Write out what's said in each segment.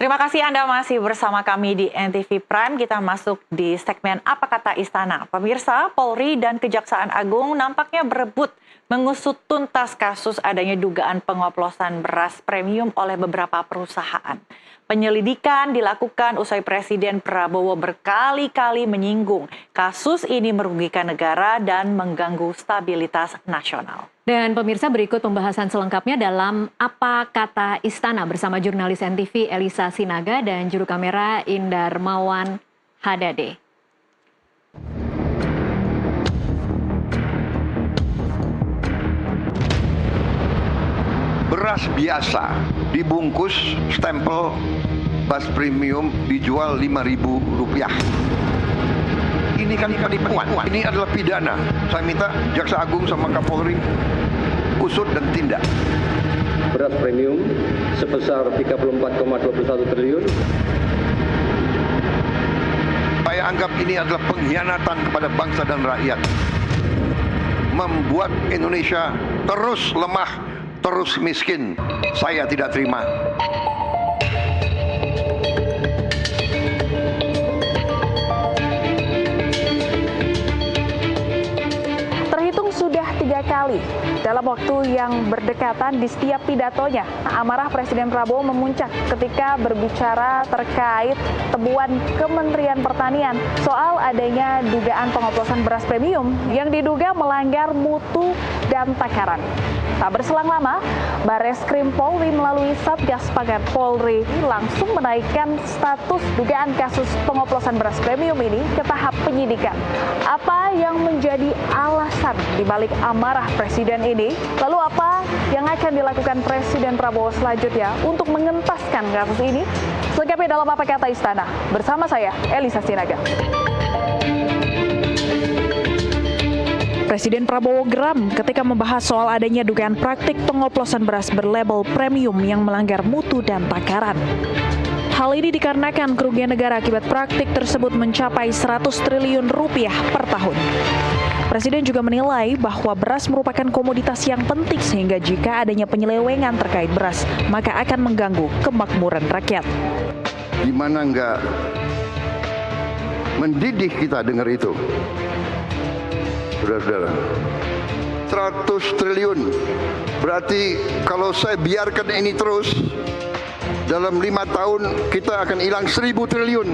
Terima kasih Anda masih bersama kami di NTV Prime. Kita masuk di segmen Apa Kata Istana. Pemirsa, Polri dan Kejaksaan Agung nampaknya berebut mengusut tuntas kasus adanya dugaan pengoplosan beras premium oleh beberapa perusahaan. Penyelidikan dilakukan usai Presiden Prabowo berkali-kali menyinggung kasus ini merugikan negara dan mengganggu stabilitas nasional. Dan pemirsa, berikut pembahasan selengkapnya dalam Apa Kata Istana bersama jurnalis NTV Elisa Sinaga dan juru kamera Indarmawan Hadade. Beras biasa dibungkus stempel beras premium dijual Rp5.000. Ini kan penipuan. Ini adalah pidana. Saya minta Jaksa Agung sama Kapolri usut dan tindak. Beras premium sebesar 34,21 triliun. Saya anggap ini adalah pengkhianatan kepada bangsa dan rakyat. Membuat Indonesia terus lemah, terus miskin. Saya tidak terima. Terhitung sudah 3 kali dalam waktu yang berdekatan di setiap pidatonya, amarah Presiden Prabowo memuncak ketika berbicara terkait temuan Kementerian Pertanian soal adanya dugaan pengoplosan beras premium yang diduga melanggar mutu dan takaran. Tak berselang lama, Bareskrim Polri melalui Satgas Pangan Polri langsung menaikkan status dugaan kasus pengoplosan beras premium ini ke tahap penyidikan. Apa yang menjadi alasan dibalik amarah Presiden ini? Lalu apa yang akan dilakukan Presiden Prabowo selanjutnya untuk mengentaskan kasus ini? Selengkapnya dalam Apa Kata Istana bersama saya, Elisa Sinaga. Presiden Prabowo geram ketika membahas soal adanya dugaan praktik pengoplosan beras berlabel premium yang melanggar mutu dan takaran. Hal ini dikarenakan kerugian negara akibat praktik tersebut mencapai 100 triliun rupiah per tahun. Presiden juga menilai bahwa beras merupakan komoditas yang penting sehingga jika adanya penyelewengan terkait beras, maka akan mengganggu kemakmuran rakyat. Gimana enggak mendidih kita dengar itu? Saudara-saudara, 100 triliun. Berarti kalau saya biarkan ini terus, dalam 5 tahun kita akan hilang 1.000 triliun.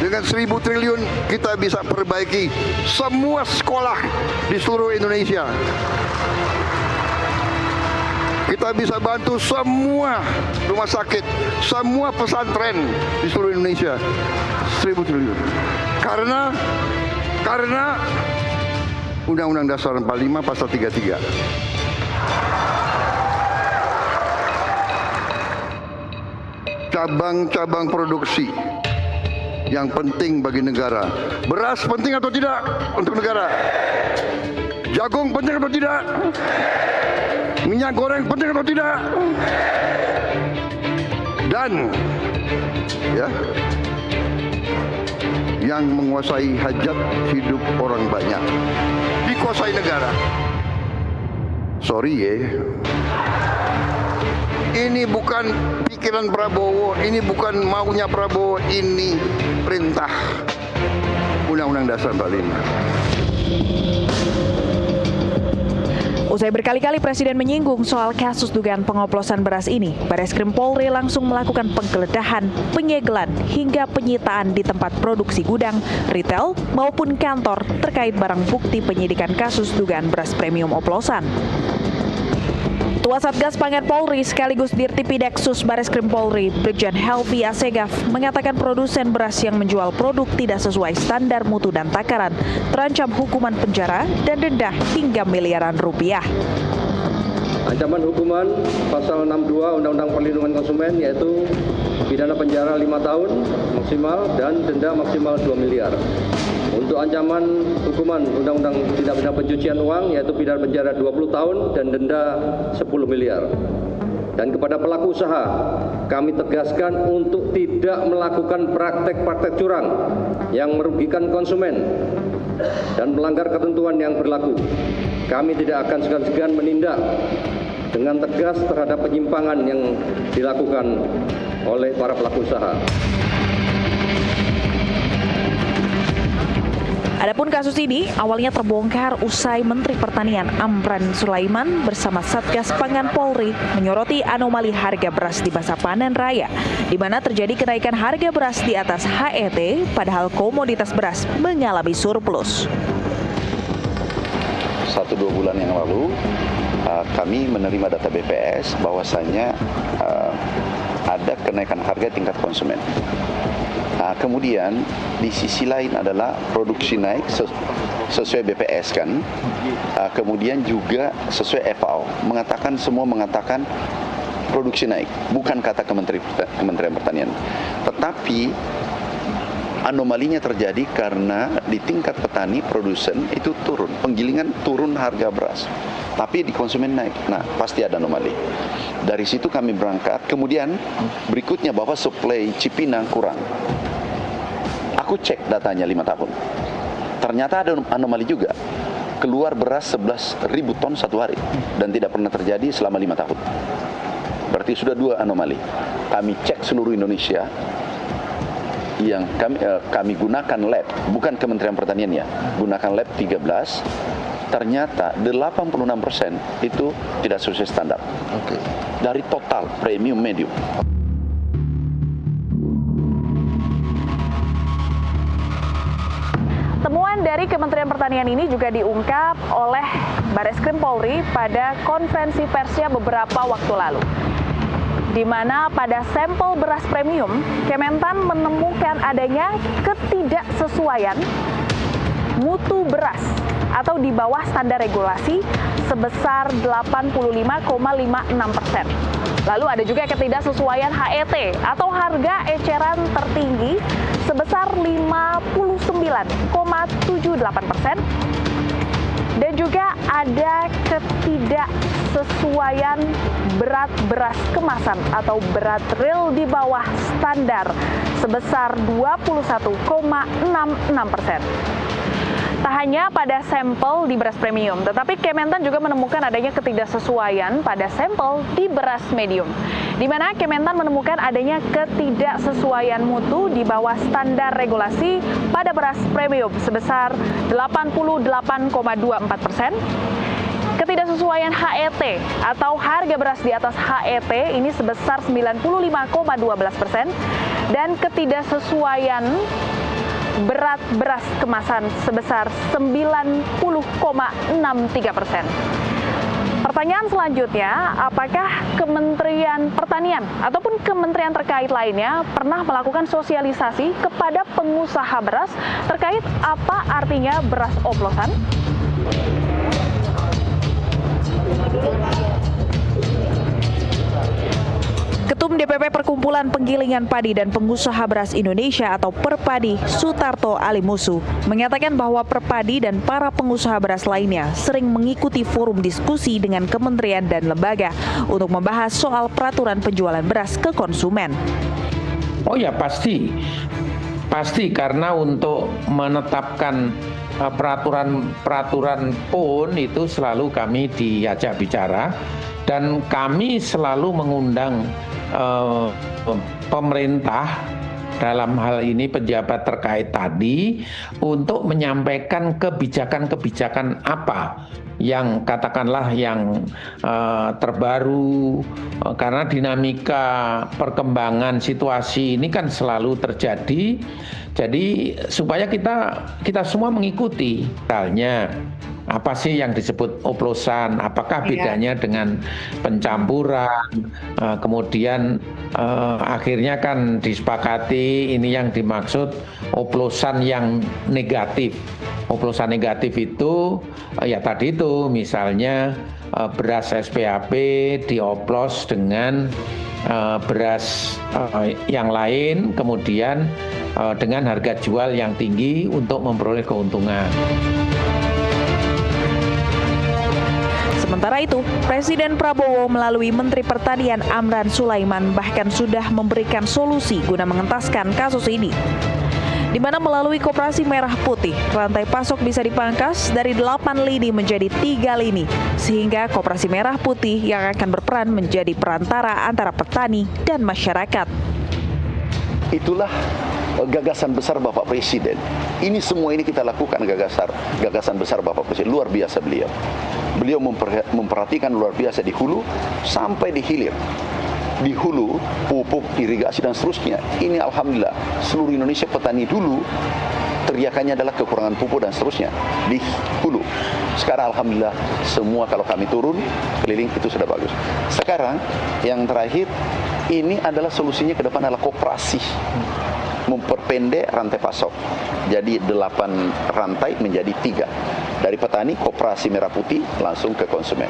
Dengan 1.000 triliun kita bisa perbaiki semua sekolah di seluruh Indonesia. Kita bisa bantu semua rumah sakit, semua pesantren di seluruh Indonesia. 1.000 triliun. Karena Undang-Undang Dasar 45 Pasal 33. Cabang-cabang produksi yang penting bagi negara. Beras penting atau tidak untuk negara? Jagung penting atau tidak? Minyak goreng penting atau tidak? Dan yang menguasai hajat hidup orang banyak dikuasai negara. Sorry ini bukan pikiran Prabowo, ini bukan maunya Prabowo, ini perintah Undang-Undang Dasar 45. Usai berkali-kali Presiden menyinggung soal kasus dugaan pengoplosan beras ini, Bareskrim Polri langsung melakukan penggeledahan, penyegelan, hingga penyitaan di tempat produksi gudang, retail, maupun kantor terkait barang bukti penyidikan kasus dugaan beras premium oplosan. Ketua Satgas Pangan Polri sekaligus Dirtipideksus Bareskrim Polri, Brigjen Helvi Assegaf, mengatakan produsen beras yang menjual produk tidak sesuai standar mutu dan takaran terancam hukuman penjara dan denda hingga miliaran rupiah. Ancaman hukuman pasal 62 Undang-Undang Perlindungan Konsumen yaitu pidana penjara 5 tahun maksimal dan denda maksimal 2 miliar. Untuk ancaman hukuman Undang-Undang Tindak Pidana Pencucian Uang yaitu pidana penjara 20 tahun dan denda 10 miliar. Dan kepada pelaku usaha, kami tegaskan untuk tidak melakukan praktek-praktek curang yang merugikan konsumen dan melanggar ketentuan yang berlaku. Kami tidak akan segan-segan menindak dengan tegas terhadap penyimpangan yang dilakukan oleh para pelaku usaha. Adapun kasus ini awalnya terbongkar usai Menteri Pertanian Amran Sulaiman bersama Satgas Pangan Polri menyoroti anomali harga beras di masa panen raya, di mana terjadi kenaikan harga beras di atas HET, padahal komoditas beras mengalami surplus. 1-2 bulan yang lalu, kami menerima data BPS bahwasannya ada kenaikan harga tingkat konsumen. Kemudian di sisi lain adalah produksi naik sesuai BPS kan. Kemudian juga sesuai FAO semua mengatakan produksi naik, bukan kata Kementerian Pertanian. Tetapi anomalinya terjadi karena di tingkat petani produsen itu turun, penggilingan turun harga beras, tapi di konsumen naik. Nah, pasti ada anomali. Dari situ kami berangkat. Kemudian berikutnya bahwa suplai Cipinang kurang. Aku cek datanya 5 tahun. Ternyata ada anomali juga. Keluar beras 11.000 ton satu hari dan tidak pernah terjadi selama 5 tahun. Berarti sudah 2 anomali. Kami cek seluruh Indonesia. Yang kami gunakan lab, bukan Kementerian Pertanian ya, gunakan lab 13, ternyata 86% itu tidak sesuai standar. Dari total premium medium. Temuan dari Kementerian Pertanian ini juga diungkap oleh Bareskrim Polri pada konferensi persnya beberapa waktu lalu, di mana pada sampel beras premium, Kementan menemukan adanya ketidaksesuaian mutu beras atau di bawah standar regulasi sebesar 85,56%. Lalu ada juga ketidaksesuaian HET atau harga eceran tertinggi sebesar 59,78%. Dan juga ada ketidaksesuaian berat beras kemasan atau berat real di bawah standar sebesar 21,66%. Tak hanya pada sampel di beras premium, tetapi Kementan juga menemukan adanya ketidaksesuaian pada sampel di beras medium, di mana Kementan menemukan adanya ketidaksesuaian mutu di bawah standar regulasi pada beras premium sebesar 88,24%. Ketidaksesuaian HET atau harga beras di atas HET ini sebesar 95,12%, dan ketidaksesuaian berat beras kemasan sebesar 90,63%. Pertanyaan selanjutnya, apakah Kementerian Pertanian ataupun kementerian terkait lainnya pernah melakukan sosialisasi kepada pengusaha beras terkait apa artinya beras oplosan? Ketum DPP Perkumpulan Penggilingan Padi dan Pengusaha Beras Indonesia atau Perpadi, Sutarto Alimusu, mengatakan bahwa Perpadi dan para pengusaha beras lainnya sering mengikuti forum diskusi dengan kementerian dan lembaga untuk membahas soal peraturan penjualan beras ke konsumen. Oh ya pasti karena untuk menetapkan peraturan pun itu selalu kami diajak bicara, dan kami selalu mengundang pemerintah, dalam hal ini pejabat terkait tadi, untuk menyampaikan kebijakan-kebijakan apa yang katakanlah yang terbaru, karena dinamika perkembangan situasi ini kan selalu terjadi. Jadi supaya kita semua mengikuti. Misalnya apa sih yang disebut oplosan, apakah bedanya dengan pencampuran, kemudian akhirnya kan disepakati ini yang dimaksud oplosan yang negatif. Oplosan negatif itu ya tadi itu misalnya beras SPAP dioplos dengan beras yang lain, kemudian dengan harga jual yang tinggi untuk memperoleh keuntungan. Sementara itu, Presiden Prabowo melalui Menteri Pertanian Amran Sulaiman bahkan sudah memberikan solusi guna mengentaskan kasus ini. di mana melalui Koperasi Merah Putih, rantai pasok bisa dipangkas dari 8 lini menjadi 3 lini, sehingga Koperasi Merah Putih yang akan berperan menjadi perantara antara petani dan masyarakat. Itulah gagasan besar Bapak Presiden. Ini semua ini kita lakukan gagasan besar Bapak Presiden. Luar biasa beliau. Beliau memperhatikan luar biasa di hulu sampai di hilir. Di hulu, pupuk, irigasi dan seterusnya. Ini alhamdulillah seluruh Indonesia petani dulu teriakannya adalah kekurangan pupuk dan seterusnya di hulu. Sekarang alhamdulillah semua kalau kami turun keliling itu sudah bagus. Sekarang yang terakhir ini adalah solusinya ke depan adalah koperasi. Memperpendek rantai pasok. Jadi 8 rantai menjadi 3. Dari petani, Koperasi Merah Putih langsung ke konsumen.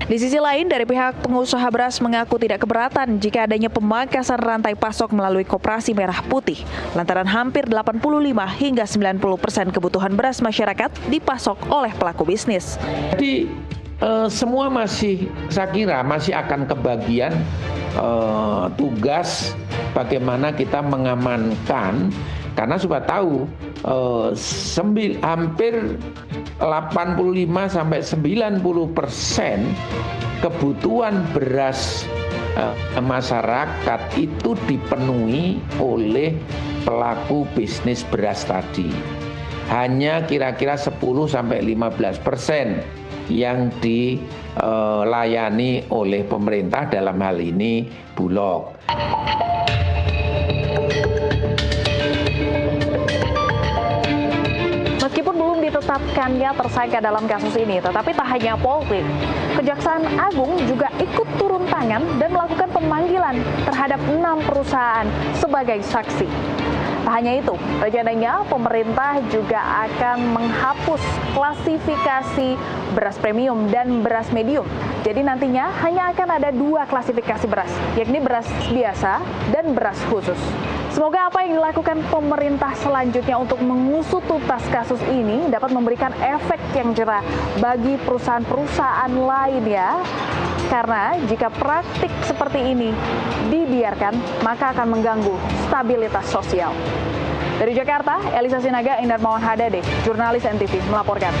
Di sisi lain, dari pihak pengusaha beras mengaku tidak keberatan jika adanya pemangkasan rantai pasok melalui Koperasi Merah Putih, lantaran hampir 85 hingga 90% kebutuhan beras masyarakat dipasok oleh pelaku bisnis. Jadi semua masih, saya kira masih akan kebagian tugas bagaimana kita mengamankan, karena sudah tahu hampir 85-90% kebutuhan beras masyarakat itu dipenuhi oleh pelaku bisnis beras tadi. Hanya kira-kira 10-15% yang dilayani oleh pemerintah, dalam hal ini Bulog. Meskipun belum ditetapkannya tersangka dalam kasus ini, tetapi tak hanya Polri, Kejaksaan Agung juga ikut turun tangan dan melakukan pemanggilan terhadap 6 perusahaan sebagai saksi. Tak hanya itu, rencananya pemerintah juga akan menghapus klasifikasi beras premium dan beras medium. Jadi nantinya hanya akan ada 2 klasifikasi beras, yakni beras biasa dan beras khusus. Semoga apa yang dilakukan pemerintah selanjutnya untuk mengusut tuntas kasus ini dapat memberikan efek yang jerah bagi perusahaan-perusahaan lainnya. Karena jika praktik seperti ini dibiarkan, maka akan mengganggu stabilitas sosial. Dari Jakarta, Elisa Sinaga, Indar Mawan Hadade, jurnalis NTV melaporkan.